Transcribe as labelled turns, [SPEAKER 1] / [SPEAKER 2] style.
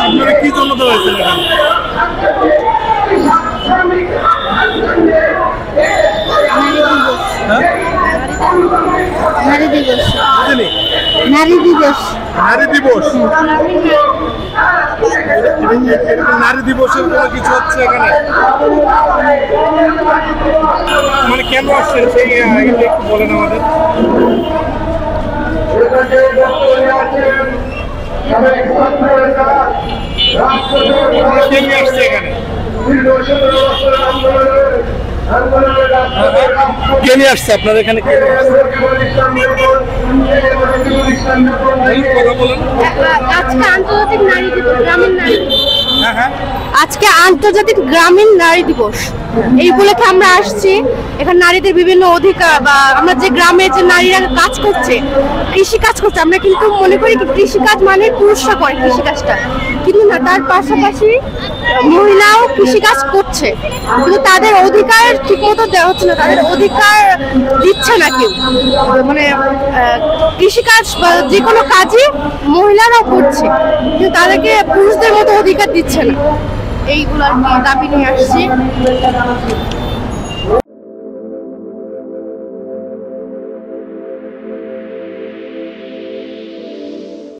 [SPEAKER 1] আপনারা কি জন্য দেওয়া হয়েছে এখানে?
[SPEAKER 2] নারী দিবস।
[SPEAKER 1] বুঝলি?
[SPEAKER 2] নারী দিবস।
[SPEAKER 1] নারী দিবস। নারী দিবসের কোনো কিছু হচ্ছে এখানে, মানে কেন আসছেন সেই একটু বলেন আমাদের। কেন আসছে এখানে? কে নিয়ে আসছে আপনার এখানে?
[SPEAKER 2] আজকে আন্তর্জাতিক নারী দিবস, গ্রামীণ নারী দিবস।
[SPEAKER 1] হ্যাঁ হ্যাঁ,
[SPEAKER 2] আজকে আন্তর্জাতিক গ্রামীণ নারী দিবস, এই উপলক্ষে আমরা আসছি। এখানে নারীদের বিভিন্ন অধিকার বা আমরা যে গ্রামে যে নারীরা কাজ করছে, কৃষি কাজ করছে, আমরা কিন্তু মনে করি কি কৃষি কাজ মানে পুরুষরা করে কৃষি কাজটা, কিন্তু না, তার পাশাপাশি মহিলাও কৃষি কাজ করছে, কিন্তু তাদের অধিকার ঠিক মতো দেওয়া হচ্ছে না, তাদের অধিকার দিচ্ছে না কেউ। মানে কৃষিকাজ বা যে কোনো কাজই মহিলারাও করছে, কিন্তু তাদেরকে পুরুষদের মতো অধিকার দিচ্ছে না। এইগুলো আর কি দাবি নিয়ে আসছি।